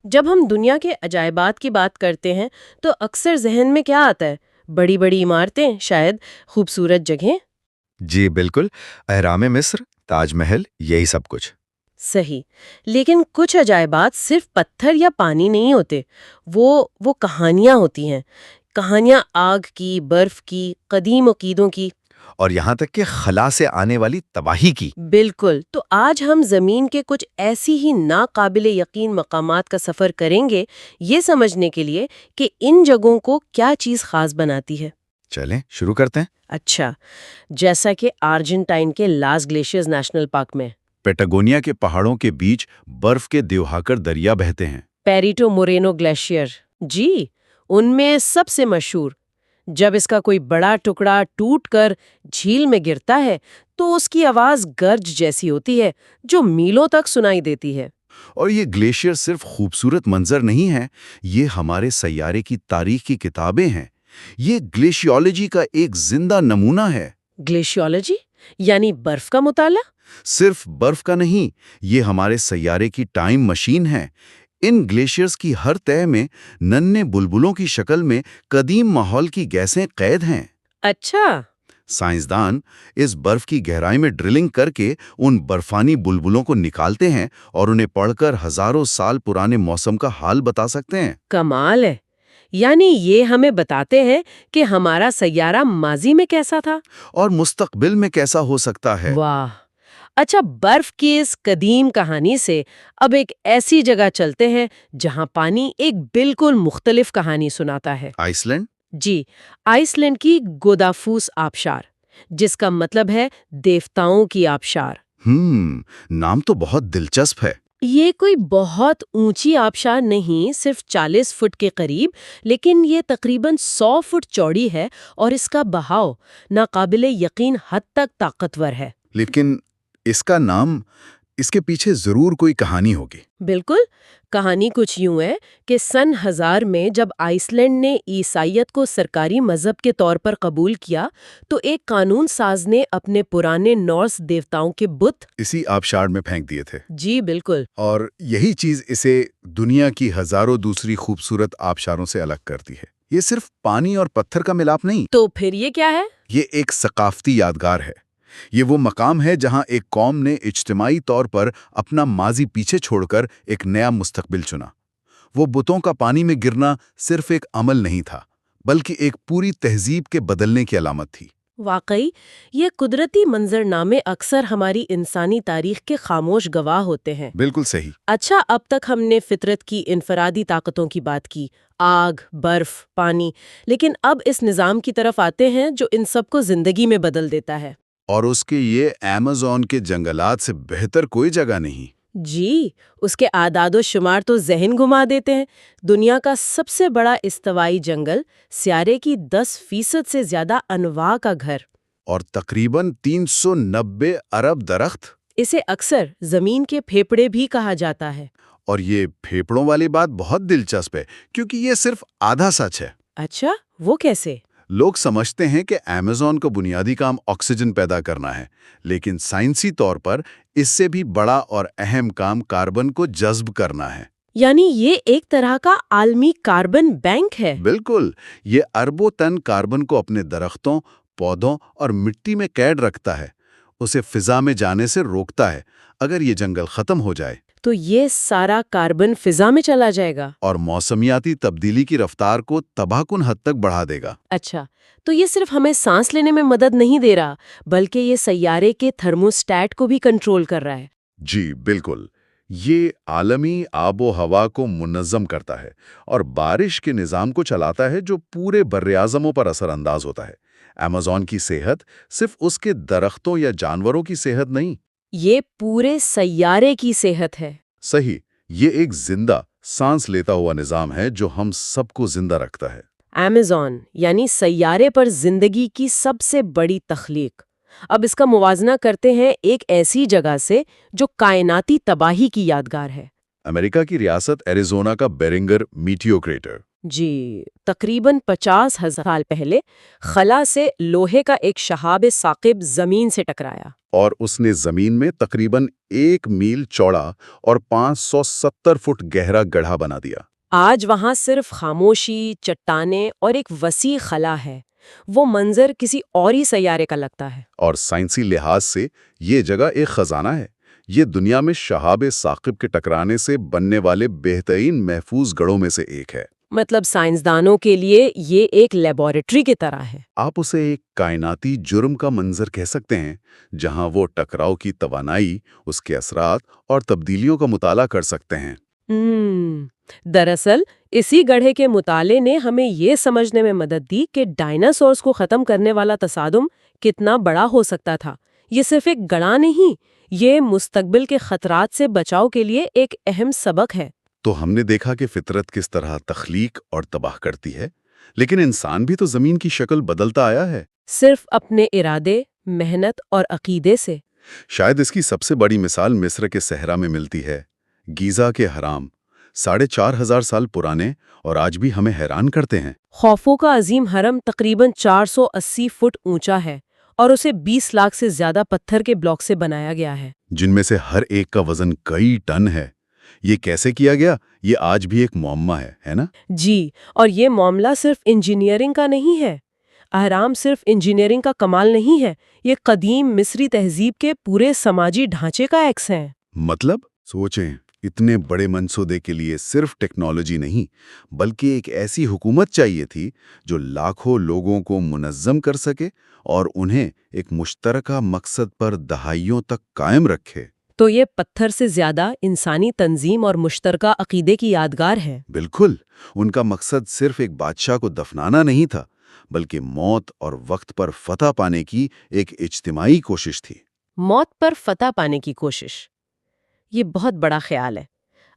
جب ہم دنیا کے عجائبات کی بات کرتے ہیں تو اکثر ذہن میں کیا آتا ہے؟ بڑی بڑی عمارتیں شاید، خوبصورت جگہیں؟ جی بالکل، اہرام مصر، تاج محل، یہی سب کچھ۔ صحیح، لیکن کچھ عجائبات صرف پتھر یا پانی نہیں ہوتے، وہ کہانیاں ہوتی ہیں، کہانیاں آگ کی، برف کی، قدیم عقیدوں کی۔ اور یہاں تک کہ خلا سے آنے والی تباہی کی۔ بالکل، تو آج ہم زمین کے کچھ ایسی ہی ناقابل یقین مقامات کا سفر کریں گے، یہ سمجھنے کے لیے کہ ان جگہوں کو کیا چیز خاص بناتی ہے۔ چلیں شروع کرتے ہیں۔ اچھا، جیسا کہ ارجنٹائن کے لاس گلیشیئرز نیشنل پارک میں پیٹاگونیا کے پہاڑوں کے بیچ برف کے دیوہاکر دریا بہتے ہیں۔ پیریٹو مورینو گلیشیئر، جی، ان میں سب سے مشہور، جب اس کا کوئی بڑا ٹکڑا ٹوٹ کر جھیل میں گرتا ہے تو اس کی آواز گرج جیسی ہوتی ہے جو میلوں تک سنائی دیتی ہے۔ اور یہ گلیشیئر صرف خوبصورت منظر نہیں ہے، یہ ہمارے سیارے کی تاریخ کی کتابیں ہیں۔ یہ گلیشیولوجی کا ایک زندہ نمونہ ہے۔ گلیشیولوجی یعنی برف کا مطالعہ؟ صرف برف کا نہیں، یہ ہمارے سیارے کی ٹائم مشین ہے۔ ان گلیشیئرز کی ہر تہہ میں ننھے بلبلوں کی شکل میں قدیم ماحول کی گیسیں قید ہیں۔ اچھا، سائنسدان اس برف کی گہرائی میں ڈرلنگ کر کے ان برفانی بلبلوں کو نکالتے ہیں اور انہیں پڑھ کر ہزاروں سال پرانے موسم کا حال بتا سکتے ہیں۔ کمال ہے، یعنی یہ ہمیں بتاتے ہیں کہ ہمارا سیارہ ماضی میں کیسا تھا اور مستقبل میں کیسا ہو سکتا ہے۔ واہ، اچھا، برف کی اس قدیم کہانی سے اب ایک ایسی جگہ چلتے ہیں جہاں پانی ایک بالکل مختلف کہانی سناتا ہے۔ Iceland? جی، آئس لینڈ کی گودافوس آبشار، جس کا مطلب ہے دیوتاؤں کی آبشار۔ نام تو بہت دلچسپ ہے۔ یہ کوئی بہت اونچی آبشار نہیں، صرف 40 فٹ کے قریب، لیکن یہ تقریباً 100 فٹ چوڑی ہے اور اس کا بہاؤ ناقابل یقین حد تک طاقتور ہے۔ لیکن اس کا نام، اس کے پیچھے ضرور کوئی کہانی ہوگی۔ بالکل، کہانی کچھ یوں ہے کہ سن 1000 میں جب آئس لینڈ نے عیسائیت کو سرکاری مذہب کے طور پر قبول کیا تو ایک قانون ساز نے اپنے پرانے نورس دیوتاؤں کے بت اسی آبشار میں پھینک دیے تھے۔ جی بالکل، اور یہی چیز اسے دنیا کی ہزاروں دوسری خوبصورت آبشاروں سے الگ کرتی ہے۔ یہ صرف پانی اور پتھر کا ملاپ نہیں، تو پھر یہ کیا ہے؟ یہ ایک ثقافتی یادگار ہے۔ یہ وہ مقام ہے جہاں ایک قوم نے اجتماعی طور پر اپنا ماضی پیچھے چھوڑ کر ایک نیا مستقبل چنا۔ وہ بتوں کا پانی میں گرنا صرف ایک عمل نہیں تھا، بلکہ ایک پوری تہذیب کے بدلنے کی علامت تھی۔ واقعی، یہ قدرتی منظرنامے اکثر ہماری انسانی تاریخ کے خاموش گواہ ہوتے ہیں۔ بالکل صحیح۔ اچھا، اب تک ہم نے فطرت کی انفرادی طاقتوں کی بات کی، آگ، برف، پانی، لیکن اب اس نظام کی طرف آتے ہیں جو ان سب کو زندگی میں بدل دیتا ہے۔ اور اس کے یہ ایمیزون کے جنگلات سے بہتر کوئی جگہ نہیں۔ جی، اس کے اعداد و شمار تو ذہن گھما دیتے ہیں۔ دنیا کا سب سے بڑا استوائی جنگل، سیارے کی 10% سے زیادہ انواع کا گھر، اور تقریباً 390 ارب درخت۔ اسے اکثر زمین کے پھیپھڑے بھی کہا جاتا ہے۔ اور یہ پھیپھڑوں والی بات بہت دلچسپ ہے، کیونکہ یہ صرف آدھا سچ ہے۔ اچھا، وہ کیسے؟ لوگ سمجھتے ہیں کہ ایمیزون کا بنیادی کام آکسیجن پیدا کرنا ہے، لیکن سائنسی طور پر اس سے بھی بڑا اور اہم کام کاربن کو جذب کرنا ہے۔ یعنی یہ ایک طرح کا عالمی کاربن بینک ہے۔ بالکل، یہ اربوں ٹن کاربن کو اپنے درختوں، پودوں اور مٹی میں قید رکھتا ہے، اسے فضا میں جانے سے روکتا ہے۔ اگر یہ جنگل ختم ہو جائے تو یہ سارا کاربن فضا میں چلا جائے گا اور موسمیاتی تبدیلی کی رفتار کو تباہ کن حد تک بڑھا دے گا۔ اچھا، تو یہ صرف ہمیں سانس لینے میں مدد نہیں دے رہا، بلکہ یہ سیارے کے تھرموسٹیٹ کو بھی کنٹرول کر رہا ہے۔ جی بالکل، یہ عالمی آب و ہوا کو منظم کرتا ہے اور بارش کے نظام کو چلاتا ہے جو پورے براعظموں پر اثر انداز ہوتا ہے۔ ایمیزون کی صحت صرف اس کے درختوں یا جانوروں کی صحت نہیں۔ یہ پورے سیارے کی صحت ہے۔ صحیح، یہ ایک زندہ، سانس لیتا ہوا نظام ہے جو ہم سب کو زندہ رکھتا ہے۔ ایمیزون یعنی سیارے پر زندگی کی سب سے بڑی تخلیق۔ اب اس کا موازنہ کرتے ہیں ایک ایسی جگہ سے جو کائناتی تباہی کی یادگار ہے۔ امریکہ کی ریاست ایریزونا کا بیرنگر میٹیو کریٹر۔ جی، تقریباً 50,000 سال پہلے خلا سے لوہے کا ایک شہاب ثاقب زمین سے ٹکرایا۔ اور اس نے زمین میں تقریباً 1 میل چوڑا اور 570 فٹ گہرا گڑھا بنا دیا۔ آج وہاں صرف خاموشی، چٹانیں اور ایک وسیع خلا ہے۔ وہ منظر کسی اور ہی سیارے کا لگتا ہے۔ اور سائنسی لحاظ سے یہ جگہ ایک خزانہ ہے۔ یہ دنیا میں شہاب ثاقب کے ٹکرانے سے بننے والے بہترین محفوظ گڑھوں میں سے ایک ہے۔ مطلب سائنسدانوں کے لیے یہ ایک لیبارٹری کی طرح ہے۔ آپ اسے ایک کائناتی جرم کا منظر کہہ سکتے ہیں، جہاں وہ ٹکراؤ کی توانائی، اس کے اثرات اور تبدیلیوں کا مطالعہ کر سکتے ہیں۔ دراصل اسی گڑھے کے مطالعے نے ہمیں یہ سمجھنے میں مدد دی کہ ڈائناسورز کو ختم کرنے والا تصادم کتنا بڑا ہو سکتا تھا۔ یہ صرف ایک گڑھا نہیں، یہ مستقبل کے خطرات سے بچاؤ کے لیے ایک اہم سبق ہے۔ تو ہم نے دیکھا کہ فطرت کس طرح تخلیق اور تباہ کرتی ہے، لیکن انسان بھی تو زمین کی شکل بدلتا آیا ہے، صرف اپنے ارادے، محنت اور عقیدے سے۔ شاید اس کی سب سے بڑی مثال مصر کے صحرا میں ملتی ہے۔ گیزا کے حرام 4,500 سال پرانے اور آج بھی ہمیں حیران کرتے ہیں۔ خوفو کا عظیم حرم تقریباً 480 فٹ اونچا ہے اور اسے 20 لاکھ سے زیادہ پتھر کے بلاک سے بنایا گیا ہے، جن میں سے ہر ایک کا وزن کئی ٹن ہے۔ یہ کیسے کیا گیا، یہ آج بھی ایک معمہ ہے نا؟ جی، اور یہ معاملہ صرف انجینئرنگ کا نہیں ہے۔ اہرام صرف انجینئرنگ کا کمال نہیں ہے، یہ قدیم مصری تہذیب کے پورے سماجی ڈھانچے کا عکس ہے۔ مطلب سوچیں، اتنے بڑے منصوبے کے لیے صرف ٹیکنالوجی نہیں، بلکہ ایک ایسی حکومت چاہیے تھی جو لاکھوں لوگوں کو منظم کر سکے اور انہیں ایک مشترکہ مقصد پر دہائیوں تک قائم رکھے۔ تو یہ پتھر سے زیادہ انسانی تنظیم اور مشترکہ عقیدے کی یادگار ہے۔ بالکل، ان کا مقصد صرف ایک بادشاہ کو دفنانا نہیں تھا، بلکہ موت اور وقت پر فتح پانے کی ایک اجتماعی کوشش تھی۔ موت پر فتح پانے کی کوشش، یہ بہت بڑا خیال ہے۔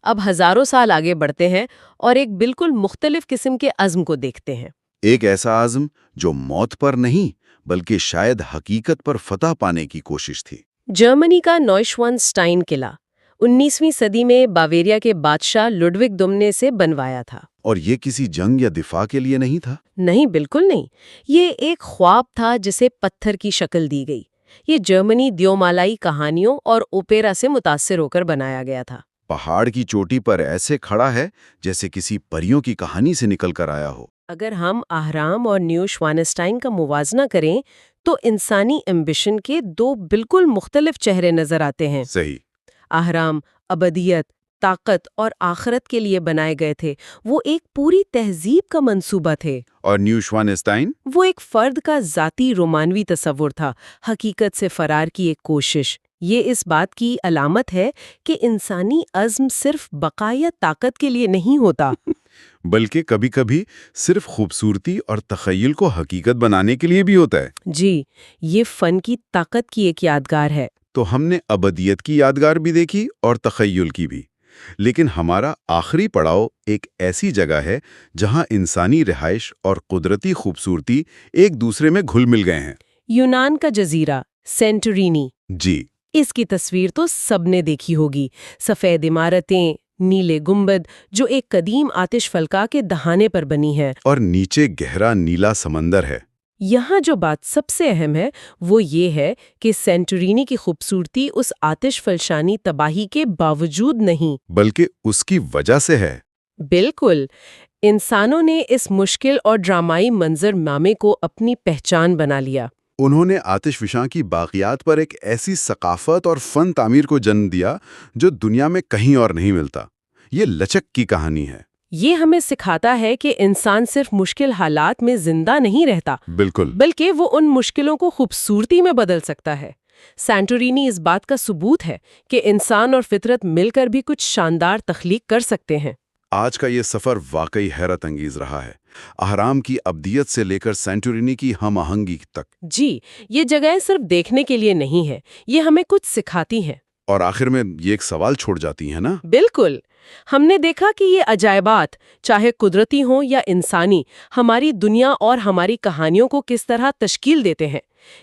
اب ہزاروں سال آگے بڑھتے ہیں اور ایک بالکل مختلف قسم کے عزم کو دیکھتے ہیں۔ ایک ایسا عزم جو موت پر نہیں، بلکہ شاید حقیقت پر فتح پانے کی کوشش تھی۔ جرمنی کا نوئشوانسٹائن قلعہ 19ویں صدی میں باویریا کے بادشاہ لڈوگ دوم نے اسے بنوایا تھا۔ اور یہ کسی جنگ یا دفاع کے لیے نہیں تھا؟ نہیں، بالکل نہیں۔ یہ ایک خواب تھا جسے پتھر کی شکل دی گئی۔ یہ جرمنی دیومالائی کہانیوں اور اوپیرا سے متاثر ہو کر بنایا گیا تھا۔ پہاڑ کی چوٹی پر ایسے کھڑا ہے جیسے کسی پریوں کی کہانی سے نکل کر آیا ہو۔ اگر ہم اہرام اور نیوشوانسٹائن کا موازنہ کریں تو انسانی ایمبیشن کے دو بالکل مختلف چہرے نظر آتے ہیں۔ صحیح۔ اہرام ابدیت، طاقت اور آخرت کے لیے بنائے گئے تھے، وہ ایک پوری تہذیب کا منصوبہ تھے۔ اور نیوشوانسٹائن؟ وہ ایک فرد کا ذاتی رومانوی تصور تھا، حقیقت سے فرار کی ایک کوشش۔ یہ اس بات کی علامت ہے کہ انسانی عزم صرف بقایا طاقت کے لیے نہیں ہوتا، بلکہ کبھی کبھی صرف خوبصورتی اور تخیل کو حقیقت بنانے کے لیے بھی ہوتا ہے۔ جی، یہ فن کی طاقت کی ایک یادگار ہے۔ تو ہم نے ابدیت کی یادگار بھی دیکھی اور تخیل کی بھی، لیکن ہمارا آخری پڑاؤ ایک ایسی جگہ ہے جہاں انسانی رہائش اور قدرتی خوبصورتی ایک دوسرے میں گھل مل گئے ہیں۔ یونان کا جزیرہ سینٹورینی، جی، اس کی تصویر تو سب نے دیکھی ہوگی۔ سفید عمارتیں، نیلے گنبد جو ایک قدیم آتش فلکا کے دہانے پر بنی ہے، اور نیچے گہرا نیلا سمندر ہے۔ یہاں جو بات سب سے اہم ہے وہ یہ ہے کہ سینٹورینی کی خوبصورتی اس آتش فلشانی تباہی کے باوجود نہیں، بلکہ اس کی وجہ سے ہے۔ بالکل، انسانوں نے اس مشکل اور ڈرامائی منظر نامے کو اپنی پہچان بنا لیا۔ انہوں نے آتش فشاں کی باقیات پر ایک ایسی ثقافت اور فن تعمیر کو جنم دیا جو دنیا میں کہیں اور نہیں ملتا۔ یہ لچک کی کہانی ہے۔ یہ ہمیں سکھاتا ہے کہ انسان صرف مشکل حالات میں زندہ نہیں رہتا، بالکل، بلکہ وہ ان مشکلوں کو خوبصورتی میں بدل سکتا ہے۔ سینٹورینی اس بات کا ثبوت ہے کہ انسان اور فطرت مل کر بھی کچھ شاندار تخلیق کر سکتے ہیں۔ آج کا یہ سفر واقعی حیرت انگیز رہا ہے، اہرام کی ابدیت سے لے کر سینٹورینی کی ہم آہنگی تک۔ جی، یہ جگہیں صرف دیکھنے کے لیے نہیں ہیں، یہ ہمیں کچھ سکھاتی ہیں۔ اور آخر میں یہ ایک سوال چھوڑ جاتی ہے نا؟ بالکل، ہم نے دیکھا کہ یہ عجائبات، چاہے قدرتی ہوں یا انسانی، ہماری دنیا اور ہماری کہانیوں کو کس طرح تشکیل دیتے ہیں۔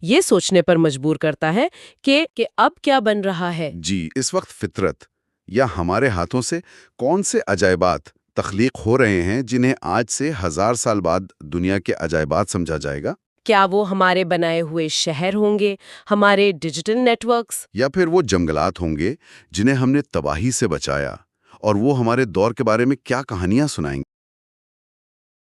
یہ سوچنے پر مجبور کرتا ہے کہ اب کیا بن رہا ہے۔ جی، اس وقت فطرت یا ہمارے ہاتھوں سے کون سے عجائبات تخلیق ہو رہے ہیں جنہیں آج سے 1000 سال بعد دنیا کے عجائبات سمجھا جائے گا؟ کیا وہ ہمارے بنائے ہوئے شہر ہوں گے، ہمارے ڈیجیٹل نیٹ ورکس؟ یا پھر وہ جنگلات ہوں گے جنہیں ہم نے تباہی سے بچایا، اور وہ ہمارے دور کے بارے میں کیا کہانیاں سنائیں گے؟